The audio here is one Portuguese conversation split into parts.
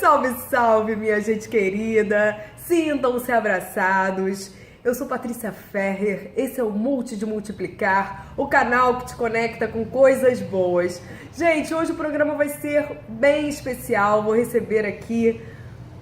Salve, salve, minha gente querida! Sintam-se abraçados. Eu sou Patrícia Ferrer, esse é o Multi de Multiplicar, o canal que te conecta com coisas boas. Gente, hoje o programa vai ser bem especial. Vou receber aqui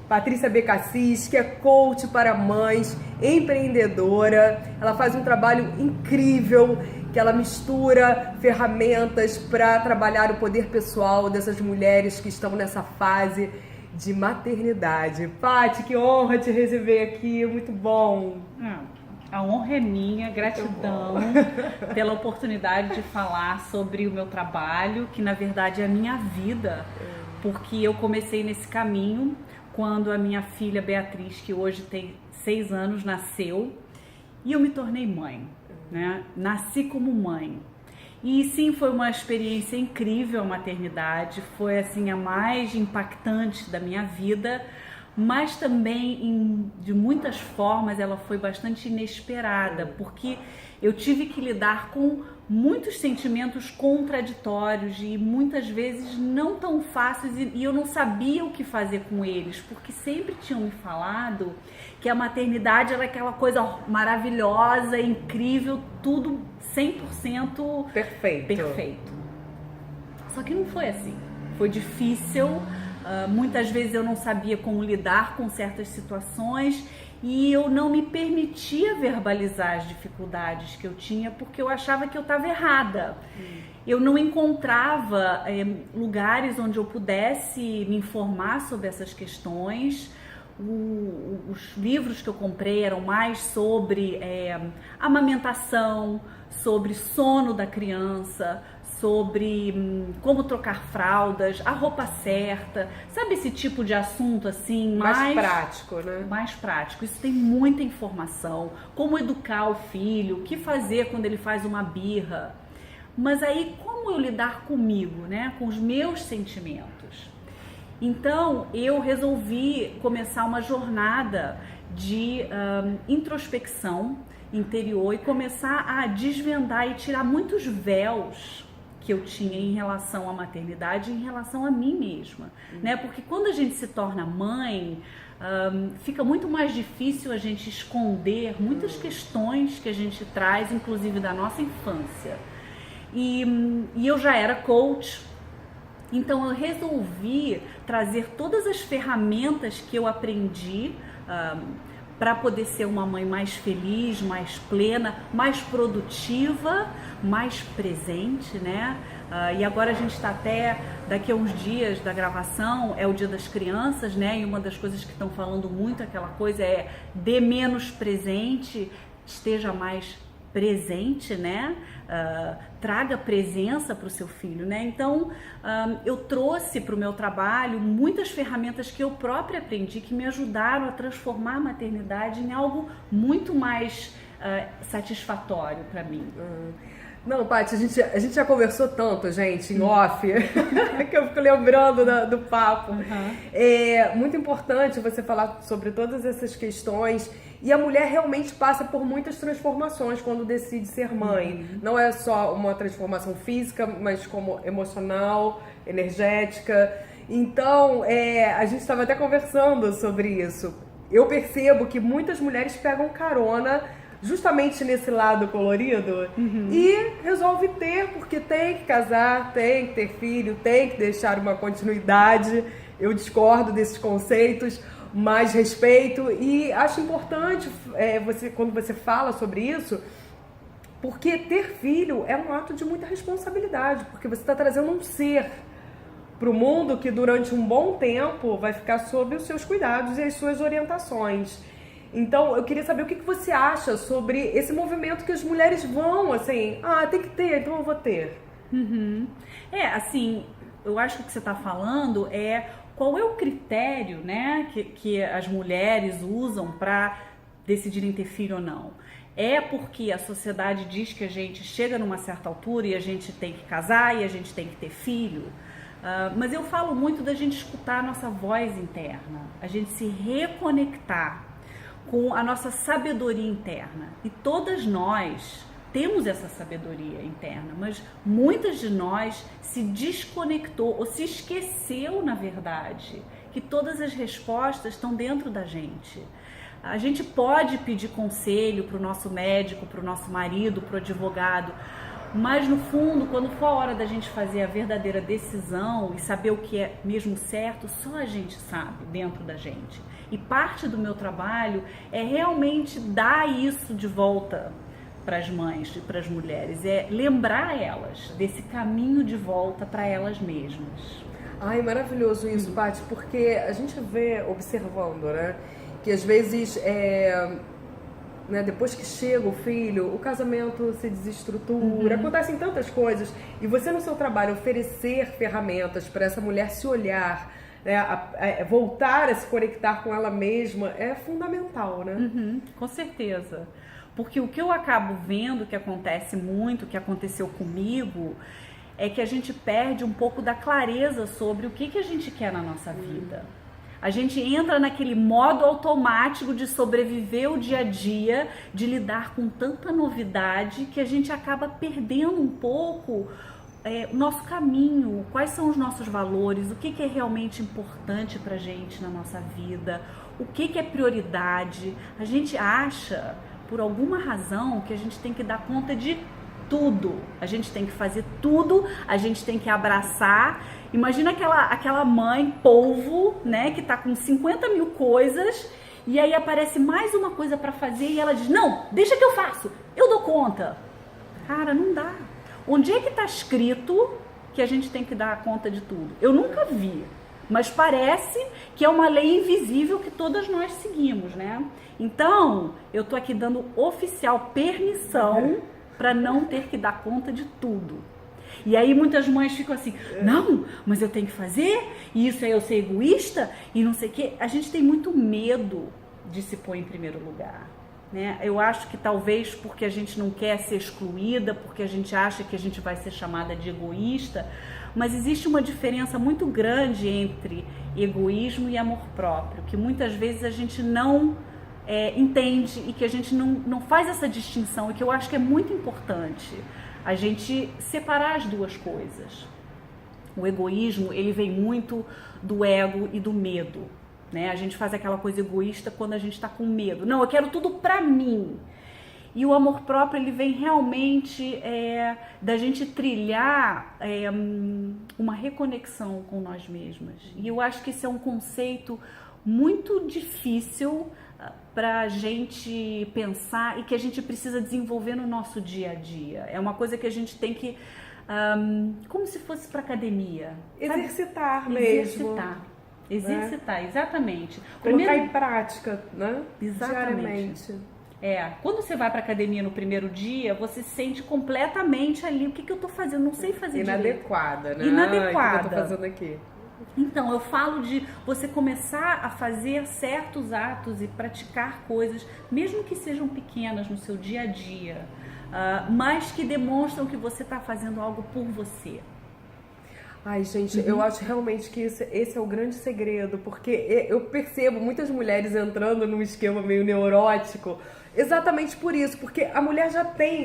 Patrícia B. Cassis, que é coach para mães, empreendedora. Ela faz um trabalho incrível, que ela mistura ferramentas para trabalhar o poder pessoal dessas mulheres que estão nessa fase de maternidade. Paty, que honra te receber aqui, muito bom. A honra é minha, gratidão pela oportunidade de falar sobre o meu trabalho, que na verdade é a minha vida, porque eu comecei nesse caminho quando a minha filha Beatriz, que hoje tem 6 anos, nasceu e eu me tornei mãe, né? Nasci como mãe. E sim, foi uma experiência incrível a maternidade, foi assim a mais impactante da minha vida, mas também de muitas formas ela foi bastante inesperada, porque eu tive que lidar com muitos sentimentos contraditórios e muitas vezes não tão fáceis, e eu não sabia o que fazer com eles, porque sempre tinham me falado que a maternidade era aquela coisa maravilhosa, incrível, tudo 100% perfeito. Só que não foi assim, foi difícil, muitas vezes eu não sabia como lidar com certas situações e eu não me permitia verbalizar as dificuldades que eu tinha porque eu achava que eu estava errada. Eu não encontrava lugares onde eu pudesse me informar sobre essas questões. Os livros que eu comprei eram mais sobre amamentação, sobre sono da criança, sobre como trocar fraldas, a roupa certa, sabe, esse tipo de assunto assim, mais prático, né? Mais prático. Isso tem muita informação, como educar o filho, o que fazer quando ele faz uma birra. Mas aí como eu lidar comigo, né, com os meus sentimentos? Então eu resolvi começar uma jornada de introspecção interior e começar a desvendar e tirar muitos véus que eu tinha em relação à maternidade e em relação a mim mesma, né? Porque quando a gente se torna mãe, fica muito mais difícil a gente esconder muitas questões que a gente traz, inclusive da nossa infância. E eu já era coach, então eu resolvi trazer todas as ferramentas que eu aprendi para poder ser uma mãe mais feliz, mais plena, mais produtiva, mais presente, né? E agora a gente está até, daqui a uns dias da gravação, é o Dia das Crianças, né? E uma das coisas que estão falando muito, aquela coisa é dê menos presente, esteja mais presente, né? Traga presença para o seu filho, né? Então eu trouxe para o meu trabalho muitas ferramentas que eu própria aprendi, que me ajudaram a transformar a maternidade em algo muito mais satisfatório para mim. Não, Paty, a gente já conversou tanto, gente, em off, que eu fico lembrando do papo. É muito importante você falar sobre todas essas questões. E a mulher realmente passa por muitas transformações quando decide ser mãe. Não é só uma transformação física, mas como emocional, energética. Então, a gente estava até conversando sobre isso. Eu percebo que muitas mulheres pegam carona justamente nesse lado colorido e resolve ter, porque tem que casar, tem que ter filho, tem que deixar uma continuidade. Eu discordo desses conceitos, mas respeito, e acho importante quando você fala sobre isso, porque ter filho é um ato de muita responsabilidade, porque você está trazendo um ser para o mundo que durante um bom tempo vai ficar sob os seus cuidados e as suas orientações. Então, eu queria saber o que você acha sobre esse movimento que as mulheres vão, assim, tem que ter, então eu vou ter. Assim, eu acho que o que você está falando qual é o critério, né, que as mulheres usam para decidirem ter filho ou não. É porque a sociedade diz que a gente chega numa certa altura e a gente tem que casar e a gente tem que ter filho. Mas eu falo muito da gente escutar a nossa voz interna, a gente se reconectar com a nossa sabedoria interna. E todas nós temos essa sabedoria interna, mas muitas de nós se desconectou ou se esqueceu, na verdade, que todas as respostas estão dentro da gente. A gente pode pedir conselho para o nosso médico, para o nosso marido, para o advogado, mas no fundo, quando for a hora da gente fazer a verdadeira decisão e saber o que é mesmo certo, só a gente sabe dentro da gente. E parte do meu trabalho é realmente dar isso de volta para as mães e para as mulheres, é lembrar elas desse caminho de volta para elas mesmas. Ai, maravilhoso isso, Paty, porque a gente vê, observando, né, que às vezes, né, depois que chega o filho, o casamento se desestrutura, acontecem tantas coisas, e você no seu trabalho oferecer ferramentas para essa mulher se olhar, né, voltar a se conectar com ela mesma, é fundamental, né? Com certeza. Porque o que eu acabo vendo que acontece muito, que aconteceu comigo, é que a gente perde um pouco da clareza sobre o que a gente quer na nossa vida. A gente entra naquele modo automático de sobreviver o dia a dia, de lidar com tanta novidade, que a gente acaba perdendo um pouco o nosso caminho, quais são os nossos valores, o que é realmente importante pra gente na nossa vida, o que é prioridade. A gente acha, por alguma razão, que a gente tem que dar conta de tudo, a gente tem que fazer tudo, a gente tem que abraçar. Imagina aquela mãe polvo, né, que tá com 50 mil coisas, e aí aparece mais uma coisa para fazer e ela diz, não, deixa que eu faço, eu dou conta. Cara, não dá. Onde é que tá escrito que a gente tem que dar conta de tudo? Eu nunca vi, mas parece que é uma lei invisível que todas nós seguimos, né? Então, eu tô aqui dando oficial permissão para não ter que dar conta de tudo. E aí muitas mães ficam assim, não, mas eu tenho que fazer, e isso é eu ser egoísta, e não sei o quê. A gente tem muito medo de se pôr em primeiro lugar, né? Eu acho que talvez porque a gente não quer ser excluída, porque a gente acha que a gente vai ser chamada de egoísta, mas existe uma diferença muito grande entre egoísmo e amor próprio, que muitas vezes a gente não entende e que a gente não faz essa distinção, e que eu acho que é muito importante a gente separar as duas coisas. O egoísmo, ele vem muito do ego e do medo, né? A gente faz aquela coisa egoísta quando a gente está com medo. Não, eu quero tudo pra mim. E o amor próprio, ele vem realmente da gente trilhar uma reconexão com nós mesmas. E eu acho que esse é um conceito muito difícil para a gente pensar e que a gente precisa desenvolver no nosso dia a dia. É uma coisa que a gente tem que, como se fosse para academia. Exercitar mesmo. Exercitar, exatamente. Colocar em prática, né? Exatamente. Quando você vai para academia no primeiro dia, você se sente completamente ali, o que eu tô fazendo? Não sei fazer inadequada, direito. Inadequada. O que eu tô fazendo aqui? Então, eu falo de você começar a fazer certos atos e praticar coisas, mesmo que sejam pequenas no seu dia a dia, mas que demonstram que você está fazendo algo por você. Ai, gente, eu acho realmente que esse é o grande segredo, porque eu percebo muitas mulheres entrando num esquema meio neurótico, exatamente por isso, porque a mulher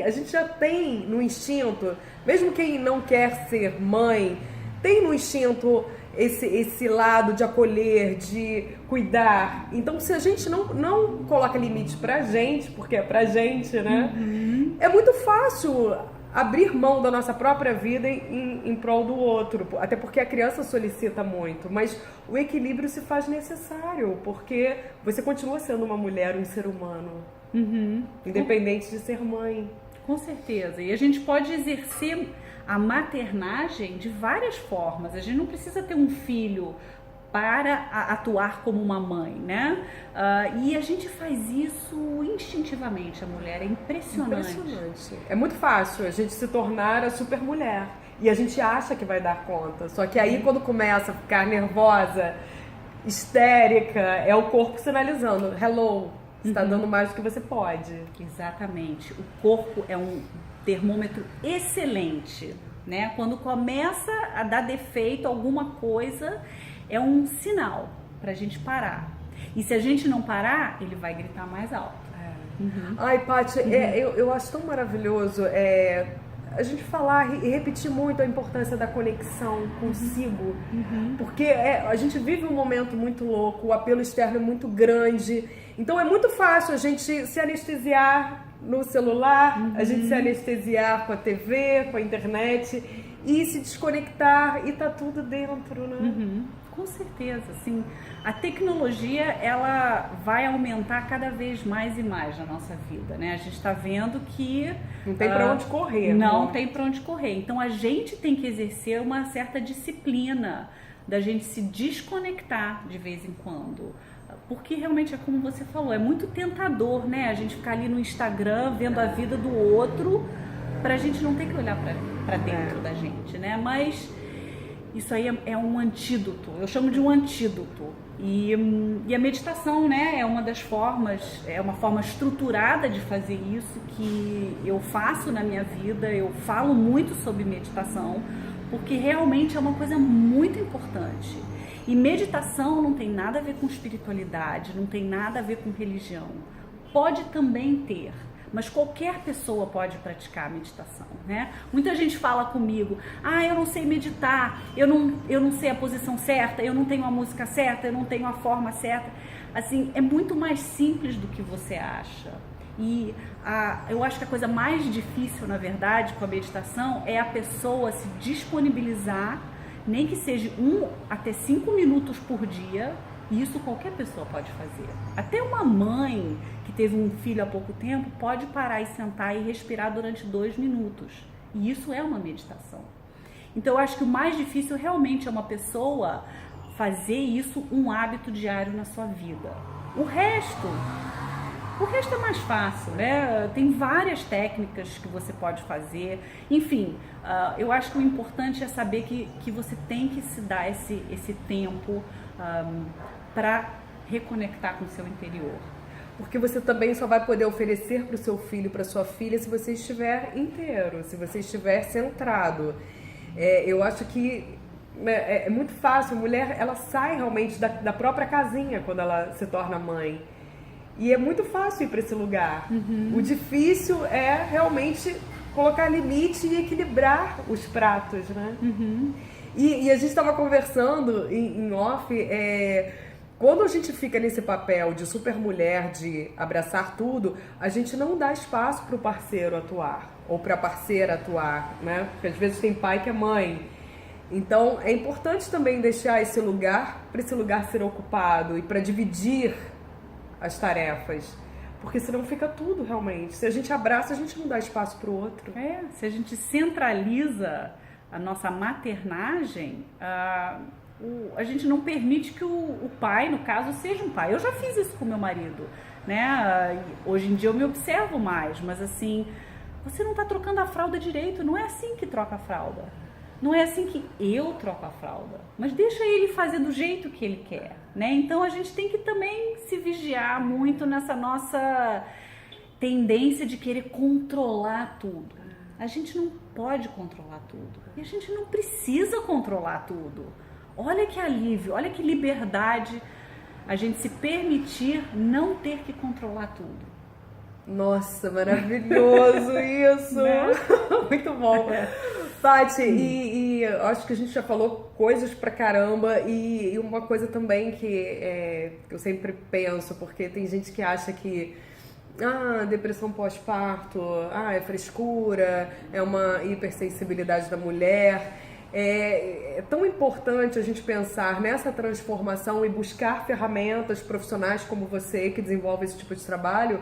a gente já tem no instinto, mesmo quem não quer ser mãe, tem no instinto esse lado de acolher, de cuidar. Então, se a gente não coloca limite pra gente, porque é pra gente, né? É muito fácil abrir mão da nossa própria vida em prol do outro, até porque a criança solicita muito, mas o equilíbrio se faz necessário, porque você continua sendo uma mulher, um ser humano, independente de ser mãe. Com certeza, e a gente pode exercer a maternagem de várias formas. A gente não precisa ter um filho para atuar como uma mãe, né? E a gente faz isso instintivamente, a mulher. É impressionante. É muito fácil a gente se tornar a super mulher. E a gente acha que vai dar conta. Só que aí quando começa a ficar nervosa, histérica, é o corpo sinalizando. Hello, você está dando mais do que você pode. Exatamente. O corpo é um termômetro excelente, né? Quando começa a dar defeito alguma coisa, é um sinal pra gente parar. E se a gente não parar, ele vai gritar mais alto. Ai, Paty, eu acho tão maravilhoso a gente falar e repetir muito a importância da conexão consigo, porque a gente vive um momento muito louco, o apelo externo é muito grande, então é muito fácil a gente se anestesiar no celular, a gente se anestesiar com a TV, com a internet e se desconectar e tá tudo dentro, né? Com certeza, assim, a tecnologia ela vai aumentar cada vez mais e mais na nossa vida, né? A gente está vendo que não tem para onde correr. Não tem para onde correr. Então a gente tem que exercer uma certa disciplina da gente se desconectar de vez em quando. Porque realmente é como você falou, é muito tentador, né? A gente ficar ali no Instagram vendo a vida do outro pra gente não ter que olhar pra dentro da gente, né? Mas isso aí é um antídoto, eu chamo de um antídoto. E a meditação, né, é uma das formas, é uma forma estruturada de fazer isso que eu faço na minha vida. Eu falo muito sobre meditação, porque realmente é uma coisa muito importante. E meditação não tem nada a ver com espiritualidade, não tem nada a ver com religião. Pode também ter, mas qualquer pessoa pode praticar a meditação, né? Muita gente fala comigo, eu não sei meditar, eu não sei a posição certa, eu não tenho a música certa, eu não tenho a forma certa. Assim, é muito mais simples do que você acha. E eu acho que a coisa mais difícil, na verdade, com a meditação é a pessoa se disponibilizar, nem que seja 1 até 5 minutos por dia. E isso qualquer pessoa pode fazer. Até uma mãe que teve um filho há pouco tempo pode parar e sentar e respirar durante 2 minutos. E isso é uma meditação. Então eu acho que o mais difícil realmente é uma pessoa fazer isso um hábito diário na sua vida. O resto é mais fácil, né? Tem várias técnicas que você pode fazer. Enfim, eu acho que o importante é saber que você tem que se dar esse tempo para reconectar com o seu interior. Porque você também só vai poder oferecer para o seu filho, para sua filha, se você estiver inteiro, se você estiver centrado. Eu acho que é muito fácil, a mulher ela sai realmente da própria casinha quando ela se torna mãe. E é muito fácil ir para esse lugar. O difícil é realmente colocar limite e equilibrar os pratos, né? E a gente estava conversando em off, quando a gente fica nesse papel de super mulher, de abraçar tudo, a gente não dá espaço para o parceiro atuar, ou para a parceira atuar, né? Porque às vezes tem pai que é mãe. Então é importante também deixar esse lugar, para esse lugar ser ocupado e para dividir as tarefas. Porque senão fica tudo realmente. Se a gente abraça, a gente não dá espaço para o outro. Se a gente centraliza a nossa maternagem, a gente não permite que o pai, no caso, seja um pai. Eu já fiz isso com meu marido, né? Hoje em dia eu me observo mais, mas assim, você não está trocando a fralda direito, não é assim que troca a fralda. Não é assim que eu troco a fralda, mas deixa ele fazer do jeito que ele quer, né? Então a gente tem que também se vigiar muito nessa nossa tendência de querer controlar tudo. A gente não pode controlar tudo e a gente não precisa controlar tudo. Olha que alívio, olha que liberdade a gente se permitir não ter que controlar tudo. Nossa, maravilhoso isso! Né? Muito bom! Paty, e acho que a gente já falou coisas pra caramba e uma coisa também que eu sempre penso, porque tem gente que acha que depressão pós-parto, é frescura, é uma hipersensibilidade da mulher. É tão importante a gente pensar nessa transformação e buscar ferramentas profissionais como você que desenvolve esse tipo de trabalho,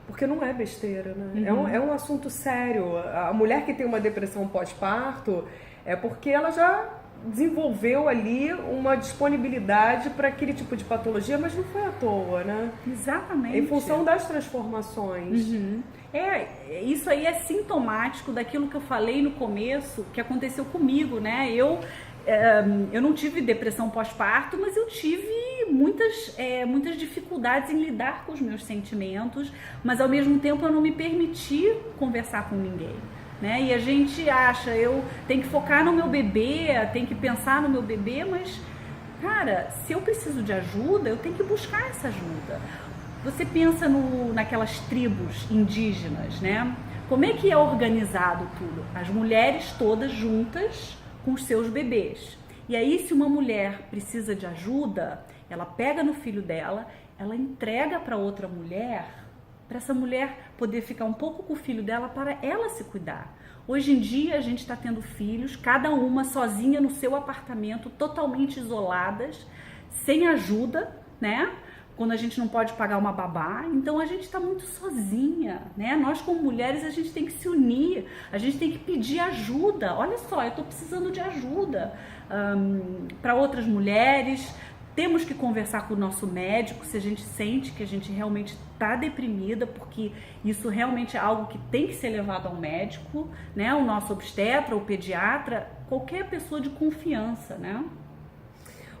porque não é besteira, né? É um assunto sério. A mulher que tem uma depressão pós-parto é porque ela já desenvolveu ali uma disponibilidade para aquele tipo de patologia, mas não foi à toa, né? Exatamente. Em função das transformações. Isso aí é sintomático daquilo que eu falei no começo, que aconteceu comigo, né? Eu não tive depressão pós-parto, mas eu tive muitas dificuldades em lidar com os meus sentimentos, mas ao mesmo tempo eu não me permiti conversar com ninguém, né? E a gente acha, eu tenho que focar no meu bebê, tenho que pensar no meu bebê, mas, cara, se eu preciso de ajuda, eu tenho que buscar essa ajuda. Você pensa naquelas tribos indígenas, né? Como é que é organizado tudo? As mulheres todas juntas com os seus bebês. E aí, se uma mulher precisa de ajuda, ela pega no filho dela, ela entrega para outra mulher, para essa mulher poder ficar um pouco com o filho dela para ela se cuidar. Hoje em dia a gente está tendo filhos, cada uma sozinha no seu apartamento, totalmente isoladas, sem ajuda, né? Quando a gente não pode pagar uma babá, então a gente está muito sozinha, né? Nós como mulheres a gente tem que se unir, a gente tem que pedir ajuda. Olha só, eu estou precisando de ajuda para outras mulheres. Temos que conversar com o nosso médico se a gente sente que a gente realmente está deprimida, porque isso realmente é algo que tem que ser levado ao médico, né? O nosso obstetra, o pediatra, qualquer pessoa de confiança, né?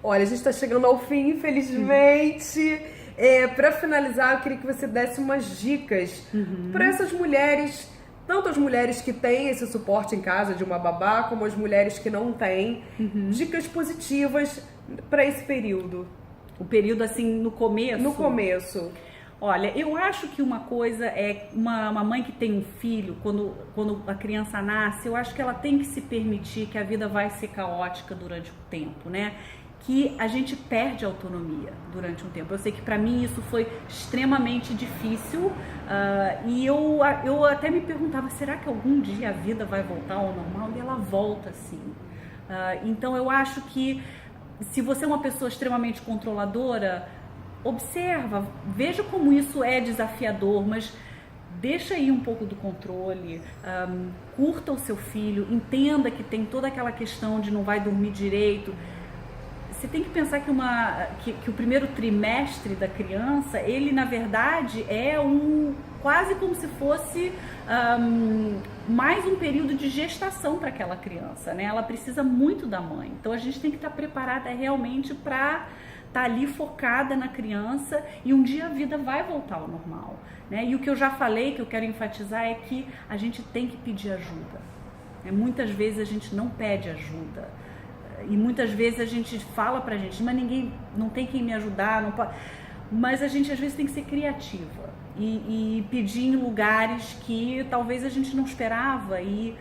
Olha, a gente está chegando ao fim, infelizmente. Para finalizar, eu queria que você desse umas dicas para essas mulheres, tanto as mulheres que têm esse suporte em casa de uma babá, como as mulheres que não têm. Dicas positivas para esse período. O período assim, no começo? No começo. Olha, eu acho que uma coisa é uma mãe que tem um filho, quando a criança nasce, eu acho que ela tem que se permitir que a vida vai ser caótica durante o tempo, né? Que a gente perde a autonomia durante um tempo. Eu sei que para mim isso foi extremamente difícil e eu até me perguntava, será que algum dia a vida vai voltar ao normal? E ela volta sim. Então eu acho que se você é uma pessoa extremamente controladora, observa, veja como isso é desafiador, mas deixa aí um pouco do controle, curta o seu filho, entenda que tem toda aquela questão de não vai dormir direito. Você tem que pensar que o primeiro trimestre da criança, ele na verdade é quase como se fosse mais um período de gestação para aquela criança, né? Ela precisa muito da mãe. Então a gente tem que estar preparada realmente para estar ali focada na criança e um dia a vida vai voltar ao normal, né? E o que eu já falei, que eu quero enfatizar, é que a gente tem que pedir ajuda, né? Muitas vezes a gente não pede ajuda. E muitas vezes a gente fala pra gente, mas ninguém, não tem quem me ajudar, não pode. Mas a gente às vezes tem que ser criativa e pedir em lugares que talvez a gente não esperava e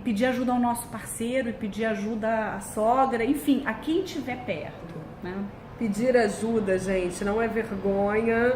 pedir ajuda ao nosso parceiro, e pedir ajuda à sogra, enfim, a quem estiver perto, né? Pedir ajuda, gente, não é vergonha,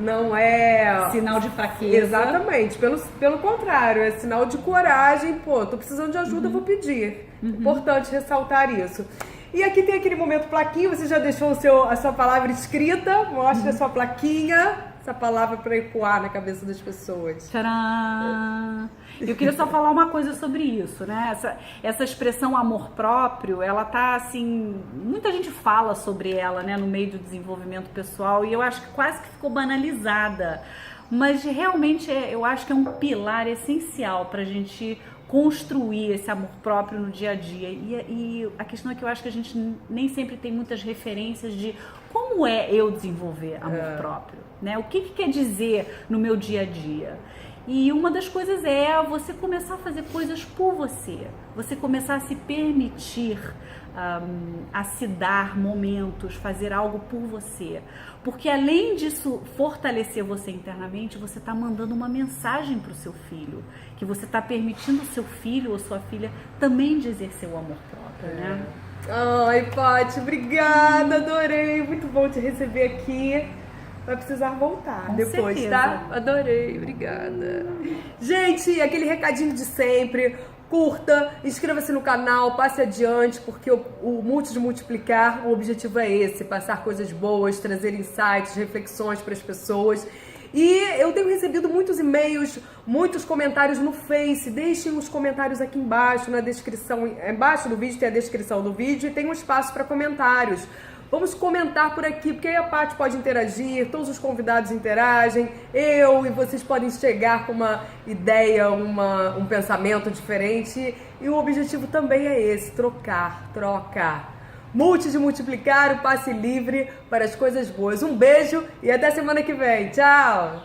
não é sinal de fraqueza. Exatamente, pelo contrário, é sinal de coragem. Pô, tô precisando de ajuda, eu vou pedir. Importante ressaltar isso. E aqui tem aquele momento plaquinha, você já deixou a sua palavra escrita, mostra a sua plaquinha, essa palavra para ecoar na cabeça das pessoas. Tcharam! Eu queria só falar uma coisa sobre isso, né? Essa expressão amor próprio, ela tá assim, muita gente fala sobre ela, né, no meio do desenvolvimento pessoal, e eu acho que quase que ficou banalizada, mas realmente eu acho que é um pilar essencial pra gente construir esse amor próprio no dia a dia. E a questão é que eu acho que a gente nem sempre tem muitas referências de como é eu desenvolver amor próprio, né? O que quer dizer no meu dia a dia? E uma das coisas é você começar a fazer coisas por você começar a se permitir, a se dar momentos, fazer algo por você. Porque além disso fortalecer você internamente, você está mandando uma mensagem para o seu filho, que você está permitindo o seu filho ou sua filha também de exercer o amor próprio, né? Ai, Paty, obrigada, adorei, muito bom te receber aqui. Vai precisar voltar depois, certeza. Tá? Adorei, obrigada. Gente, aquele recadinho de sempre. Curta, inscreva-se no canal, passe adiante, porque o Multi de Multiplicar, o objetivo é esse, passar coisas boas, trazer insights, reflexões para as pessoas. E eu tenho recebido muitos e-mails, muitos comentários no Face. Deixem os comentários aqui embaixo, na descrição. Embaixo do vídeo tem a descrição do vídeo e tem um espaço para comentários. Vamos comentar por aqui, porque aí a Paty pode interagir, todos os convidados interagem, eu e vocês podem chegar com uma ideia, um pensamento diferente. E o objetivo também é esse, trocar. Multi de multiplicar, o passe livre para as coisas boas. Um beijo e até semana que vem. Tchau!